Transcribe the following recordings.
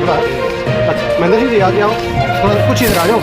थोड़ा। अच्छा महेंद्र सिंह जी आगे आओ, थोड़ा कुछ इधर आ जाओ।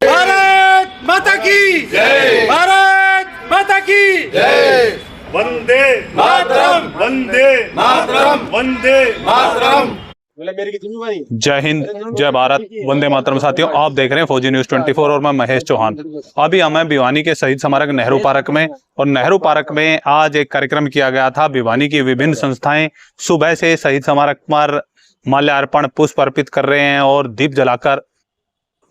भारत माता की जय, भारत माता की जय। वंदे मातरम, वंदे मातरम, वंदे मातरम। जय हिंद, जय भारत, वंदे मातरम। साथियों, आप देख रहे हैं फौजी न्यूज 24 और मैं महेश चौहान। अभी हमें भिवानी के शहीद स्मारक नेहरू पार्क में, और नेहरू पार्क में आज एक कार्यक्रम किया गया था। भिवानी की विभिन्न संस्थाएं सुबह से शहीद स्मारक पर माल्यार्पण, पुष्प अर्पित कर रहे हैं और दीप जलाकर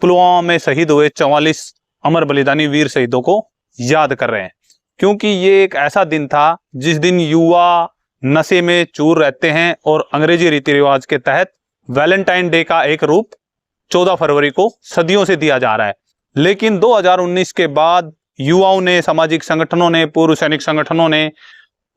पुलवामा में शहीद हुए 44 अमर बलिदानी वीर शहीदों को याद कर रहे हैं। क्योंकि ये एक ऐसा दिन था जिस दिन युवा नशे में चूर रहते हैं और अंग्रेजी रीति रिवाज के तहत वैलेंटाइन डे का एक रूप 14 फरवरी को सदियों से दिया जा रहा है। लेकिन 2019 के बाद युवाओं ने, सामाजिक संगठनों ने, पूर्व सैनिक संगठनों ने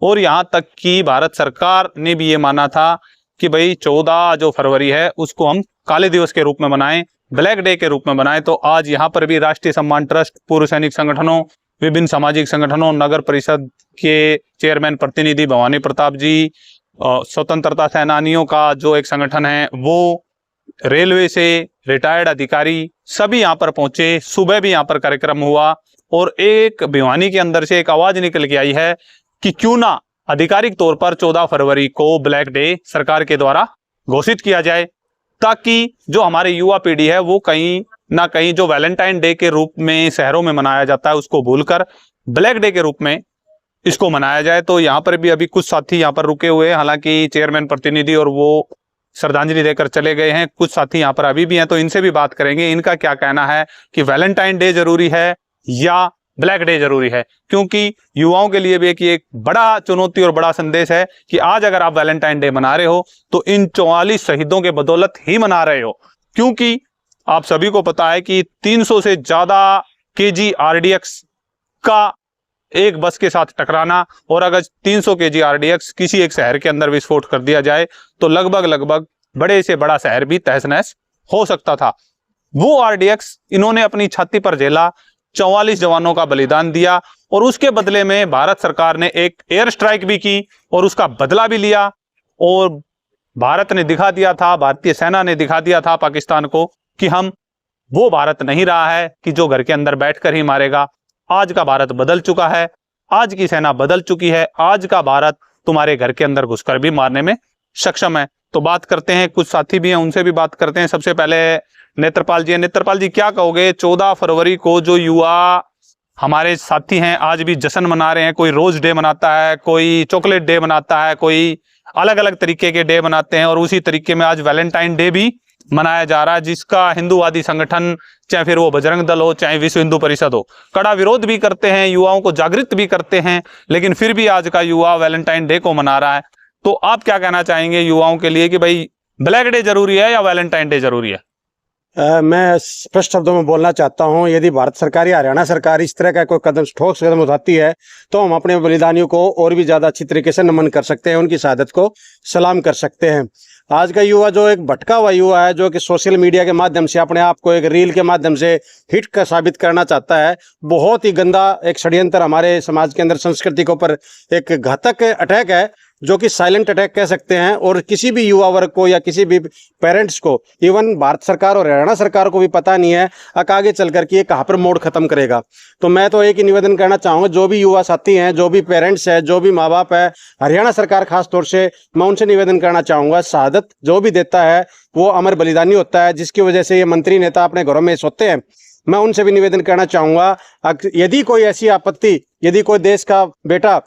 और यहाँ तक कि भारत सरकार ने भी ये माना था कि भाई 14 जो फरवरी है उसको हम काले दिवस के रूप में मनाएं, ब्लैक डे के रूप में बनाएं। तो आज यहाँ पर भी राष्ट्रीय सम्मान ट्रस्ट, पूर्व सैनिक संगठनों, विभिन्न सामाजिक संगठनों, नगर परिषद के चेयरमैन प्रतिनिधि भवानी प्रताप जी, स्वतंत्रता सेनानियों का जो एक संगठन है वो, रेलवे से रिटायर्ड अधिकारी, सभी यहाँ पर पहुंचे। सुबह भी यहाँ पर कार्यक्रम हुआ और एक भिवानी के अंदर से एक आवाज निकल के आई है कि क्यों ना आधिकारिक तौर पर 14 फरवरी को ब्लैक डे सरकार के द्वारा घोषित किया जाए, ताकि जो हमारे युवा पीढ़ी है वो कहीं ना कहीं जो वैलेंटाइन डे के रूप में शहरों में मनाया जाता है उसको भूलकर ब्लैक डे के रूप में इसको मनाया जाए। तो यहाँ पर भी अभी कुछ साथी यहाँ पर रुके हुए हैं, हालांकि चेयरमैन प्रतिनिधि और वो श्रद्धांजलि देकर चले गए हैं। कुछ साथी यहाँ पर अभी भी हैं, तो इनसे भी बात करेंगे इनका क्या कहना है कि वैलेंटाइन डे जरूरी है या ब्लैक डे जरूरी है। क्योंकि युवाओं के लिए भी एक बड़ा चुनौती और बड़ा संदेश है कि आज अगर आप वैलेंटाइन डे मना रहे हो तो इन 44 शहीदों के बदौलत ही मना रहे हो। क्योंकि आप सभी को पता है कि 300 से ज्यादा केजी आरडीएक्स का एक बस के साथ टकराना, और अगर 300 केजी आरडीएक्स किसी एक शहर के अंदर विस्फोट कर दिया जाए तो लगभग बड़े से बड़ा शहर भी तहस नहस हो सकता था। वो आरडीएक्स इन्होंने अपनी छाती पर झेला, 44 जवानों का बलिदान दिया और उसके बदले में भारत सरकार ने एक एयर स्ट्राइक भी की और उसका बदला भी लिया। और भारत ने दिखा दिया था, भारतीय सेना ने दिखा दिया था पाकिस्तान को कि हम वो भारत नहीं रहा है कि जो घर के अंदर बैठकर ही मारेगा। आज का भारत बदल चुका है, आज की सेना बदल चुकी है, आज का भारत तुम्हारे घर के अंदर घुसकर भी मारने में सक्षम है। तो बात करते हैं, कुछ साथी भी हैं उनसे भी बात करते हैं। सबसे पहले नेत्रपाल जी हैं। नेत्रपाल जी, क्या कहोगे 14 फरवरी को जो युवा हमारे साथी हैं आज भी जश्न मना रहे हैं, कोई रोज डे मनाता है, कोई चॉकलेट डे मनाता है, कोई अलग अलग तरीके के डे मनाते हैं, और उसी तरीके में आज वैलेंटाइन डे भी मनाया जा रहा है, जिसका हिंदूवादी संगठन, चाहे फिर वो बजरंग दल हो, चाहे विश्व हिंदू परिषद हो, कड़ा विरोध भी करते हैं, युवाओं को जागृत भी करते हैं। लेकिन फिर भी आज का युवा वैलेंटाइन डे को मना रहा है। तो आप क्या कहना चाहेंगे युवाओं के लिए कि भाई ब्लैक डे जरूरी है या वैलेंटाइन डे जरूरी है? मैं स्पष्ट शब्दों में बोलना चाहता हूं, यदि भारत सरकार या हरियाणा सरकार इस तरह का कोई कदम, ठोस कदम उठाती है तो हम अपने बलिदानियों को और भी ज्यादा अच्छी तरीके से नमन कर सकते हैं, उनकी शहादत को सलाम कर सकते हैं। आज का युवा जो एक भटका हुआ युवा है, जो कि सोशल मीडिया के माध्यम से अपने आप को एक रील के माध्यम से हिट का साबित करना चाहता है, बहुत ही गंदा एक षड्यंत्र हमारे समाज के अंदर, संस्कृति के ऊपर एक घातक अटैक है, जो कि साइलेंट अटैक कह सकते हैं। और किसी भी युवा वर्ग को या किसी भी पेरेंट्स को, इवन भारत सरकार और हरियाणा सरकार को भी पता नहीं है आगे चल कर कि ये कहाँ पर मोड़ खत्म करेगा। तो मैं तो एक ही निवेदन करना चाहूँगा, जो भी युवा साथी हैं, जो भी पेरेंट्स हैं, जो भी माँ बाप है, हरियाणा सरकार खास तौर से, मैं उनसे निवेदन करना चाहूँगा, शहादत जो भी देता है वो अमर बलिदानी होता है, जिसकी वजह से ये मंत्री नेता अपने घरों में सोते हैं। मैं उनसे भी निवेदन करना चाहूँगा, यदि कोई ऐसी आपत्ति, यदि कोई देश का बेटा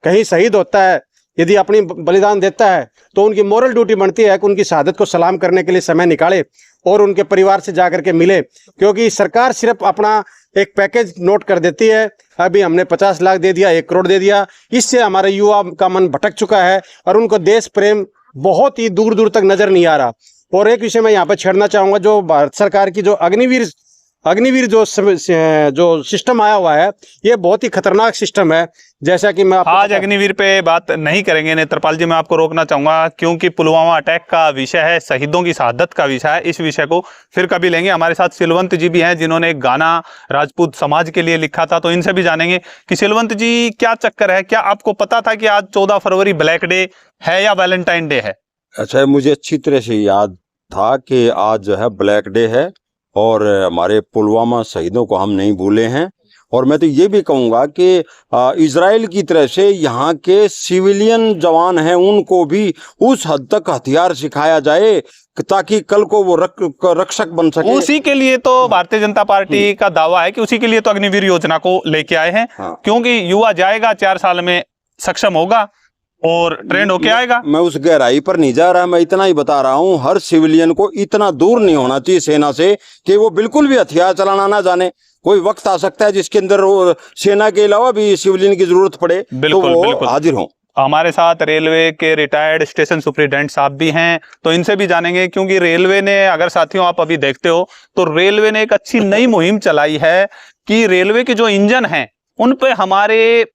कहीं शहीद होता है, यदि अपनी बलिदान देता है, तो उनकी मोरल ड्यूटी बनती है कि उनकी शहादत को सलाम करने के लिए समय निकाले और उनके परिवार से जाकर के मिले। क्योंकि सरकार सिर्फ अपना एक पैकेज नोट कर देती है, अभी हमने 50 लाख दे दिया, 1 करोड़ दे दिया, इससे हमारे युवा का मन भटक चुका है और उनको देश प्रेम बहुत ही दूर दूर तक नजर नहीं आ रहा। और एक विषय मैं यहाँ पर छेड़ना चाहूँगा, जो भारत सरकार की जो अग्निवीर अग्निवीर जो सिस्टम आया हुआ है, ये बहुत ही खतरनाक सिस्टम है। जैसा कि मैं आज अग्निवीर पे बात नहीं करेंगे नेत्रपाल जी, मैं आपको रोकना चाहूंगा क्योंकि पुलवामा अटैक का विषय है, शहीदों की शहादत का विषय है। इस विषय को फिर कभी लेंगे। हमारे साथ सिलवंत जी भी हैं जिन्होंने एक गाना राजपूत समाज के लिए लिखा था, तो इनसे भी जानेंगे कि सिलवंत जी क्या चक्कर है। क्या आपको पता था कि आज 14 फरवरी ब्लैक डे है या वैलेंटाइन डे है? अच्छा, मुझे अच्छी तरह से याद था कि आज जो है ब्लैक डे है और हमारे पुलवामा शहीदों को हम नहीं भूले हैं। और मैं तो ये भी कहूँगा कि इजराइल की तरह से यहाँ के सिविलियन जवान हैं, उनको भी उस हद तक हथियार सिखाया जाए ताकि कल को वो रक्षक बन सके। उसी के लिए तो भारतीय जनता पार्टी का दावा है कि उसी के लिए तो अग्निवीर योजना को लेके आए हैं। हाँ। क्योंकि युवा जाएगा 4 साल में सक्षम होगा और ट्रेंड होके आएगा। मैं उस गहराई पर नहीं जा रहा, मैं इतना ही बता रहा हूँ, हर सिविलियन को इतना दूर नहीं होना चाहिए सेना से कि वो बिल्कुल भी हथियार चलाना ना जाने। कोई वक्त आ सकता है जिसके अंदर सेना के अलावा भी सिविलियन की जरूरत पड़े, तो वो हाजिर हों। हमारे साथ रेलवे के रिटायर्ड स्टेशन सुपरिटेंडेंट साहब भी हैं, तो इनसे भी जानेंगे। क्योंकि रेलवे ने, अगर साथियों आप अभी देखते हो तो रेलवे ने एक अच्छी नई मुहिम चलाई है कि रेलवे के जो इंजन हैं उन पे हमारे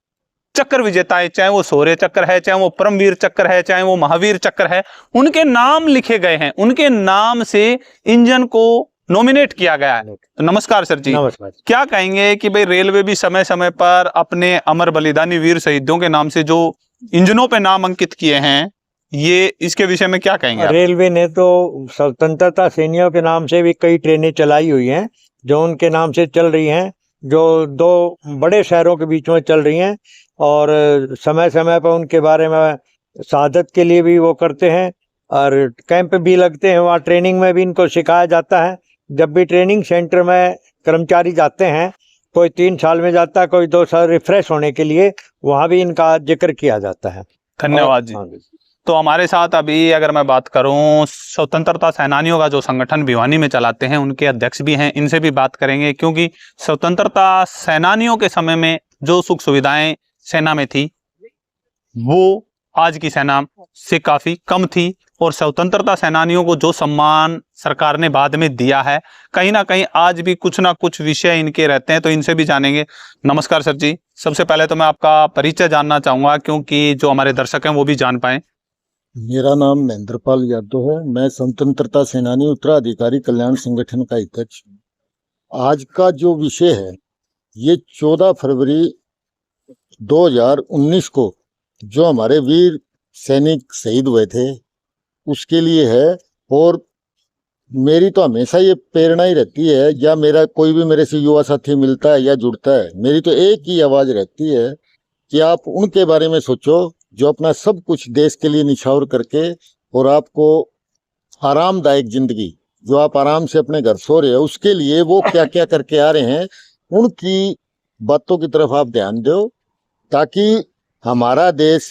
चक्र विजेताएं, चाहे वो शौर्य चक्र है, चाहे वो परमवीर चक्र है, चाहे वो महावीर चक्र है, उनके नाम लिखे गए हैं, उनके नाम से इंजन को नॉमिनेट किया गया है। नमस्कार सर जी। नमस्कार। क्या कहेंगे कि भाई रेलवे भी समय समय पर अपने अमर बलिदानी वीर शहीदों के नाम से जो इंजनों पे नाम अंकित किए हैं, ये इसके विषय में क्या कहेंगे आप? रेलवे ने तो स्वतंत्रता सेनानियों के नाम से भी कई ट्रेनें चलाई हुई हैं जो उनके नाम से चल रही हैं, जो 2 बड़े शहरों के बीच में चल रही हैं। और समय समय पर उनके बारे में शहादत के लिए भी वो करते हैं और कैंप भी लगते हैं, वहाँ ट्रेनिंग में भी इनको सिखाया जाता है। जब भी ट्रेनिंग सेंटर में कर्मचारी जाते हैं, कोई 3 साल में जाता है, कोई 2 साल रिफ्रेश होने के लिए, वहाँ भी इनका जिक्र किया जाता है। धन्यवाद जी। तो हमारे साथ अभी अगर मैं बात करूं, स्वतंत्रता सेनानियों का जो संगठन भिवानी में चलाते हैं, उनके अध्यक्ष भी हैं, इनसे भी बात करेंगे। क्योंकि स्वतंत्रता सेनानियों के समय में जो सुख सुविधाएं सेना में थी वो आज की सेना से काफी कम थी, और स्वतंत्रता सेनानियों को जो सम्मान सरकार ने बाद में दिया है, कहीं ना कहीं आज भी कुछ ना कुछ विषय इनके रहते हैं, तो इनसे भी जानेंगे। नमस्कार सर जी। सबसे पहले तो मैं आपका परिचय जानना चाहूंगा क्योंकि जो हमारे दर्शक हैं वो भी जान पाए। मेरा नाम महेंद्रपाल यादव है। मैं स्वतंत्रता सेनानी उत्तराधिकारी कल्याण संगठन का अध्यक्ष हूँ। आज का जो विषय है ये 14 फरवरी 2019 को जो हमारे वीर सैनिक शहीद हुए थे उसके लिए है। और मेरी तो हमेशा ये प्रेरणा ही रहती है, या मेरा कोई भी मेरे से युवा साथी मिलता है या जुड़ता है, मेरी तो एक ही आवाज रहती है कि आप उनके बारे में सोचो जो अपना सब कुछ देश के लिए निछावर करके, और आपको आरामदायक जिंदगी, जो आप आराम से अपने घर सो रहे हो, उसके लिए वो क्या क्या करके आ रहे हैं, उनकी बातों की तरफ आप ध्यान दो, ताकि हमारा देश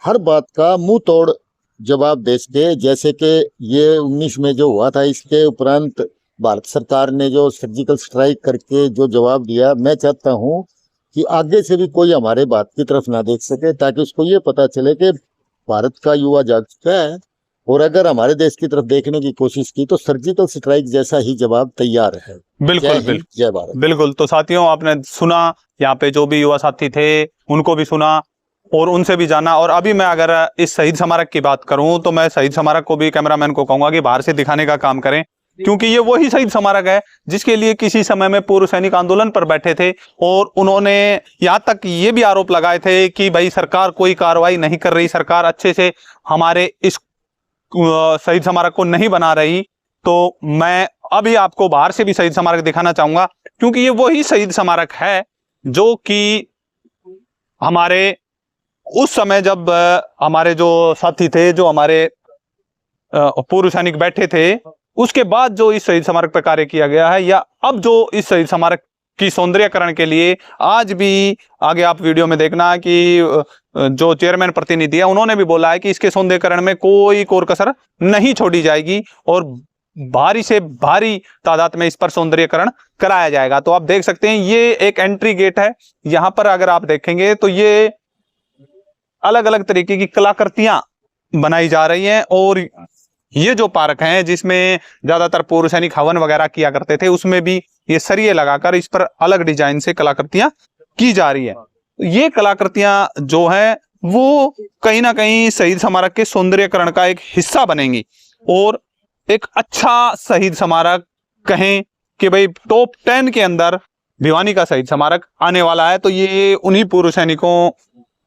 हर बात का मुंह तोड़ जवाब दे सके। जैसे कि ये 19 में जो हुआ था, इसके उपरांत भारत सरकार ने जो सर्जिकल स्ट्राइक करके जो जवाब दिया, मैं चाहता हूं कि आगे से भी कोई हमारे बात की तरफ ना देख सके, ताकि उसको ये पता चले कि भारत का युवा जाग चुका है, और अगर हमारे देश की तरफ देखने की कोशिश की तो सर्जिकल स्ट्राइक जैसा ही जवाब तैयार है। बिल्कुल बिल्कुल, जय भारत। बिल्कुल। तो साथियों, आपने सुना, यहाँ पे जो भी युवा साथी थे उनको भी सुना और उनसे भी जाना। और अभी मैं अगर इस शहीद स्मारक की बात करूं तो मैं शहीद स्मारक को भी, कैमरामैन को कहूंगा कि बाहर से दिखाने का काम करें, क्योंकि ये वही शहीद स्मारक है जिसके लिए किसी समय में पूर्व सैनिक आंदोलन पर बैठे थे, और उन्होंने यहाँ तक ये भी आरोप लगाए थे कि भाई सरकार कोई कार्रवाई नहीं कर रही, सरकार अच्छे से हमारे इस शहीद स्मारक को नहीं बना रही। तो मैं अभी आपको बाहर से भी शहीद स्मारक दिखाना चाहूंगा, क्योंकि ये वही शहीद स्मारक है जो कि हमारे उस समय जब हमारे जो साथी थे, जो हमारे पूर्व सैनिक बैठे थे, उसके बाद जो इस शहीद स्मारक पर कार्य किया गया है, या अब जो इस शहीद स्मारक की सौंदर्यकरण के लिए आज भी, आगे आप वीडियो में देखना कि जो चेयरमैन प्रतिनिधि है उन्होंने भी बोला है कि इसके सौंदर्यकरण में कोई कोर कसर नहीं छोड़ी जाएगी और भारी से भारी तादाद में इस पर सौंदर्यकरण कराया जाएगा। तो आप देख सकते हैं ये एक एंट्री गेट है। यहाँ पर अगर आप देखेंगे तो ये अलग अलग तरीके की कलाकृतियां बनाई जा रही हैं, और ये जो पार्क है जिसमें ज्यादातर पूर्व सैनिक हवन वगैरह किया करते थे, उसमें भी ये सरिये लगाकर इस पर अलग डिजाइन से कलाकृतियां की जा रही है। ये कलाकृतियां जो है वो कहीं ना कहीं शहीद स्मारक के सौंदर्यकरण का एक हिस्सा बनेंगी और एक अच्छा शहीद स्मारक कहें कि भाई टॉप 10 के अंदर भिवानी का शहीद स्मारक आने वाला है। तो ये उन्हीं पूर्व सैनिकों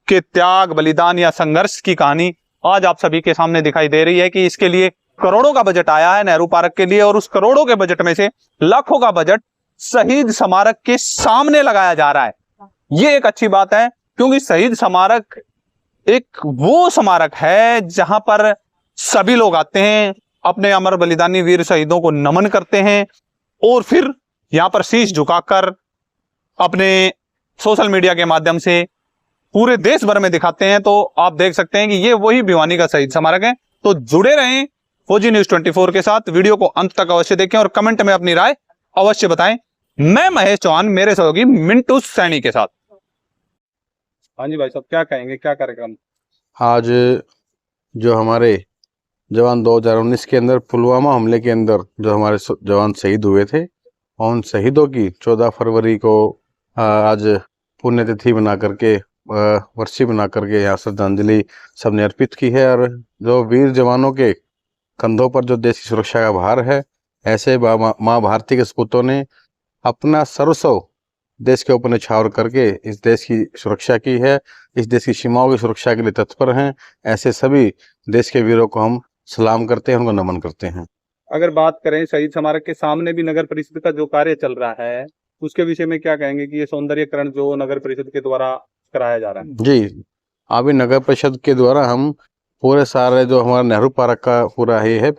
के त्याग, बलिदान या संघर्ष की कहानी आज आप सभी के सामने दिखाई दे रही है कि इसके लिए करोड़ों का बजट आया है नेहरू पार्क के लिए और उस करोड़ों के बजट में से लाखों का बजट शहीद स्मारक के सामने लगाया जा रहा है। ये एक अच्छी बात है क्योंकि शहीद स्मारक एक वो स्मारक है जहां पर सभी लोग आते हैं, अपने अमर बलिदानी वीर शहीदों को नमन करते हैं और फिर यहां पर शीश झुकाकर अपने सोशल मीडिया के माध्यम से पूरे देश भर में दिखाते हैं। तो आप देख सकते हैं कि ये वही भिवानी का शहीद स्मारक है। तो जुड़े रहें फौजी न्यूज 24 के साथ, वीडियो को अंत तक अवश्य देखें और कमेंट में अपनी राय अवश्य बताएं। मैं महेश चौहान, मेरे सहयोगी मिंटू सैनी के साथ। हाँ जी भाई साहब, क्या कहेंगे, क्या कार्यक्रम? आज जो हमारे जवान 2019 के अंदर पुलवामा हमले के अंदर जो हमारे जवान शहीद हुए थे, उन शहीदों की 14 फरवरी को आज पुण्यतिथि बना करके, वर्षी बना करके यहाँ श्रद्धांजलि सबने अर्पित की है। और जो वीर जवानों के कंधों पर जो देश की सुरक्षा का भार है, ऐसे माँ भारती के सपूतों ने अपना सर्वस्व देश के ऊपर न्यौछावर करके इस देश की सुरक्षा की है, इस देश की सीमाओं की सुरक्षा के लिए तत्पर हैं। ऐसे सभी देश के वीरों को हम सलाम करते हैं, उनको नमन करते हैं। अगर बात करें शहीद स्मारक के सामने भी नगर परिषद का जो कार्य चल रहा है, उसके विषय में क्या कहेंगे कि ये सौंदर्यकरण जो नगर परिषद के द्वारा कराया जा रहा है? जी, अभी नगर परिषद के द्वारा हम पूरे सारे जो हमारा नेहरू पार्क का पूरा ही है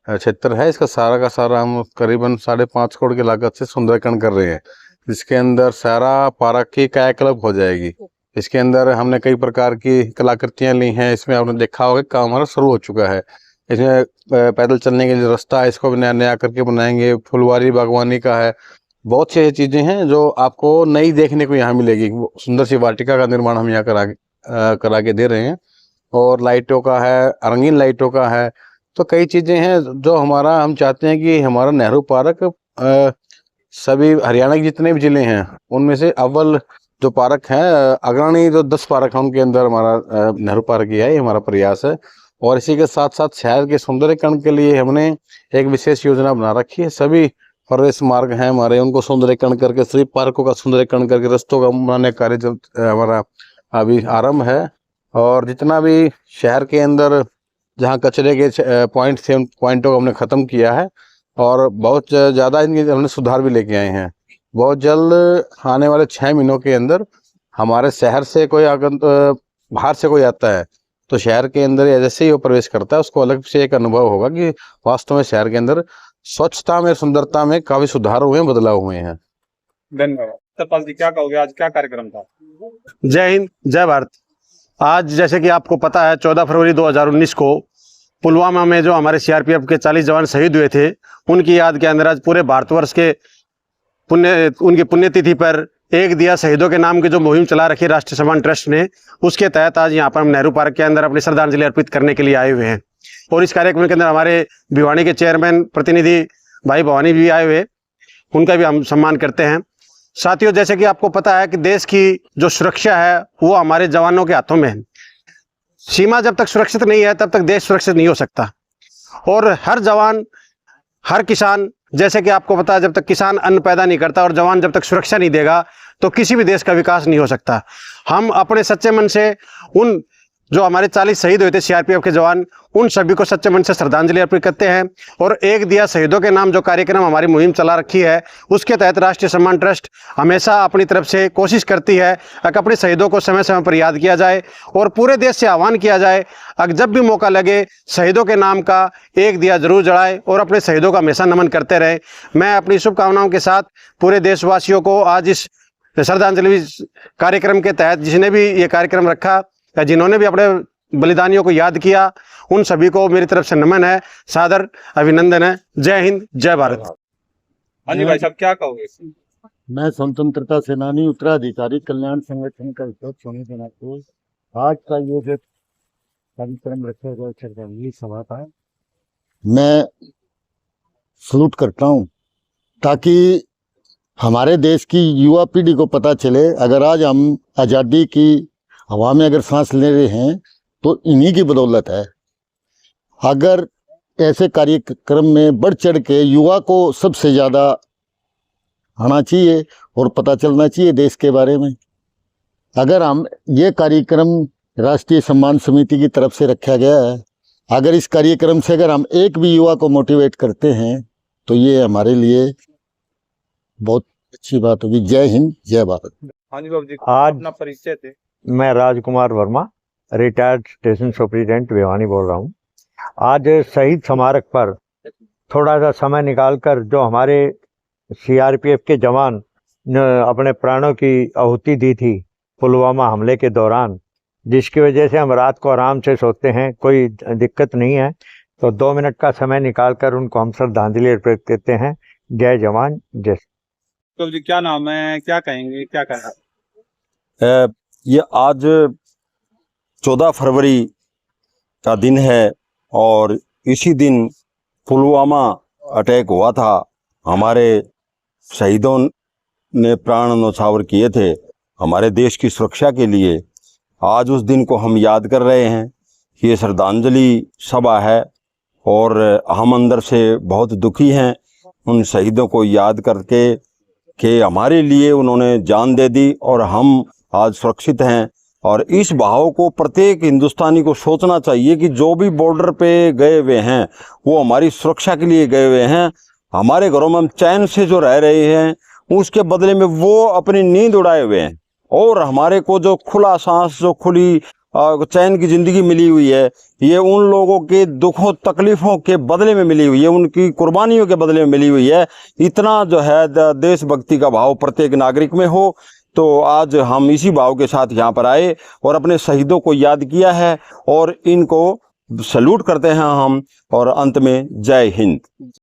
क्षेत्र है, इसका सारा का सारा हम करीबन 5.5 करोड़ की लागत से सुंदरीकरण कर रहे हैं। इसके अंदर सारा पार्क की कायाकल्प हो जाएगी। इसके अंदर हमने कई प्रकार की कलाकृतियां ली हैं। इसमें आपने देखा होगा काम हमारा शुरू हो चुका है। इसमें पैदल चलने के लिए रास्ता है, इसको भी नया करके बनाएंगे। फुलवारी बागवानी का है, बहुत सी चीजें हैं जो आपको नई देखने को यहाँ मिलेगी। सुंदर सी वाटिका का निर्माण हम यहाँ करा के दे रहे हैं और लाइटों का है, रंगीन लाइटों का है। तो कई चीजें हैं जो हम चाहते हैं कि हमारा नेहरू पार्क सभी हरियाणा के जितने भी जिले हैं उनमें से अव्वल जो पार्क है, अग्रणी जो 10 पार्क हैं उनके अंदर हमारा नेहरू पार्क ही है। ये हमारा प्रयास है और इसी के साथ साथ शहर के सौंदर्यकरण के लिए हमने एक विशेष योजना बना रखी है। सभी प्रवेश मार्ग हैं हमारे, उनको सौंदर्यकरण करके, सभी पार्कों का सौंदर्यकरण करके रास्तों का बनाने का कार्य हमारा अभी आरंभ है। और जितना भी शहर के अंदर जहाँ कचरे के पॉइंट थे, उन पॉइंटों को हमने ख़त्म किया है और बहुत ज़्यादा इनके हमने सुधार भी लेके आए हैं। बहुत जल्द आने वाले 6 महीनों के अंदर हमारे शहर से कोई बाहर से कोई आता है तो शहर के अंदर जैसे ही वो प्रवेश करता है उसको अलग से एक अनुभव होगा कि वास्तव में शहर के अंदर स्वच्छता में, सुंदरता में काफी सुधार हुए हैं, बदलाव हुए हैं। धन्यवाद। सतपाल जी, क्या कहोगे, आज क्या कार्यक्रम था? जय हिंद, जय भारत। आज जैसे कि आपको पता है 14 फरवरी 2019 को पुलवामा में जो हमारे सीआरपीएफ के 40 जवान शहीद हुए थे, उनकी याद के अंदर आज पूरे भारतवर्ष के उनकी पुण्यतिथि पर एक दिया शहीदों के नाम की जो मुहिम चला रखी है राष्ट्रीय सम्मान ट्रस्ट ने, उसके तहत आज यहाँ पर हम नेहरू पार्क के अंदर अपनी श्रद्धांजलि अर्पित करने के लिए आए हुए हैं। और इस कार्यक्रम के अंदर हमारे भिवानी के चेयरमैन प्रतिनिधि भाई भवानी भी आए हुए, उनका भी हम सम्मान करते हैं। साथियों, जैसे कि आपको पता है कि देश की जो सुरक्षा है वो हमारे जवानों के हाथों में है। सीमा जब तक सुरक्षित नहीं है तब तक देश सुरक्षित नहीं हो सकता। और हर जवान, हर किसान, जैसे कि आपको पता है जब तक किसान अन्न पैदा नहीं करता और जवान जब तक सुरक्षा नहीं देगा तो किसी भी देश का विकास नहीं हो सकता। हम अपने सच्चे मन से उन जो हमारे 40 शहीद हुए थे सीआरपीएफ के जवान, उन सभी को सच्चे मन से श्रद्धांजलि अर्पित करते हैं। और एक दिया शहीदों के नाम जो कार्यक्रम हमारी मुहिम चला रखी है, उसके तहत राष्ट्रीय सम्मान ट्रस्ट हमेशा अपनी तरफ से कोशिश करती है कि अपने शहीदों को समय समय पर याद किया जाए और पूरे देश से आह्वान किया जाए अगर जब भी मौका लगे शहीदों के नाम का एक दिया जरूर जलाए और अपने शहीदों का हमेशा नमन करते रहे। मैं अपनी शुभकामनाओं के साथ पूरे देशवासियों को आज इस श्रद्धांजलि कार्यक्रम के तहत जिसने भी ये कार्यक्रम रखा, जिन्होंने भी अपने बलिदानियों को याद किया, उन सभी को मेरी तरफ से नमन है, सादर अभिनंदन है। जय हिंद, जय भारत। हाँ जी भाई साहब, क्या कहोगे? मैं स्वतंत्रता सेनानी उत्तराधिकारी कल्याण संगठन का अध्यक्ष होने के नाते आज का ये जो कार्यक्रम रखा गया श्रद्धांजलि सभा का, मैं सलूट करता हूँ ताकि हमारे देश की युवा पीढ़ी को पता चले। अगर आज हम आज़ादी की हवा में अगर सांस ले रहे हैं तो इन्हीं की बदौलत है। अगर ऐसे कार्यक्रम में बढ़ चढ़ के युवा को सबसे ज़्यादा आना चाहिए और पता चलना चाहिए देश के बारे में। अगर हम ये कार्यक्रम राष्ट्रीय सम्मान समिति की तरफ से रखा गया है, अगर इस कार्यक्रम से अगर हम एक भी युवा को मोटिवेट करते हैं तो ये हमारे लिए बहुत अच्छी बात होगी। जय हिंद, जय भारत। हाँ जी बाबू जी, आज अपना परिचय थे। मैं Rajkumar Verma, retired station superintendent Bhiwani बोल रहा हूँ। आज शहीद स्मारक पर थोड़ा सा समय निकालकर जो हमारे सीआरपीएफ के जवान ने अपने प्राणों की आहुति दी थी पुलवामा हमले के दौरान, जिसकी वजह से हम रात को आराम से सोते हैं, कोई दिक्कत नहीं है, तो 2 मिनट का समय निकालकर उनको हम श्रद्धांजलि अर्पित करते हैं। जय जवान जय। तो जी क्या नाम है, क्या कहेंगे, क्या कहना? ये आज 14 फरवरी का दिन है और इसी दिन पुलवामा अटैक हुआ था। हमारे शहीदों ने प्राण न्यौछावर किए थे हमारे देश की सुरक्षा के लिए। आज उस दिन को हम याद कर रहे हैं। ये श्रद्धांजलि सभा है और हम अंदर से बहुत दुखी हैं उन शहीदों को याद करके कि हमारे लिए उन्होंने जान दे दी और हम आज सुरक्षित हैं। और इस भाव को प्रत्येक हिंदुस्तानी को सोचना चाहिए कि जो भी बॉर्डर पे गए हुए हैं वो हमारी सुरक्षा के लिए गए हुए हैं। हमारे घरों में हम चैन से जो रह रहे हैं उसके बदले में वो अपनी नींद उड़ाए हुए हैं, और हमारे को जो खुला सांस, जो खुली चैन की ज़िंदगी मिली हुई है, ये उन लोगों के दुखों तकलीफ़ों के बदले में मिली हुई है, उनकी कुर्बानियों के बदले में मिली हुई है। इतना जो है देशभक्ति का भाव प्रत्येक नागरिक में हो, तो आज हम इसी भाव के साथ यहाँ पर आए और अपने शहीदों को याद किया है और इनको सैल्यूट करते हैं हम। और अंत में जय हिंद।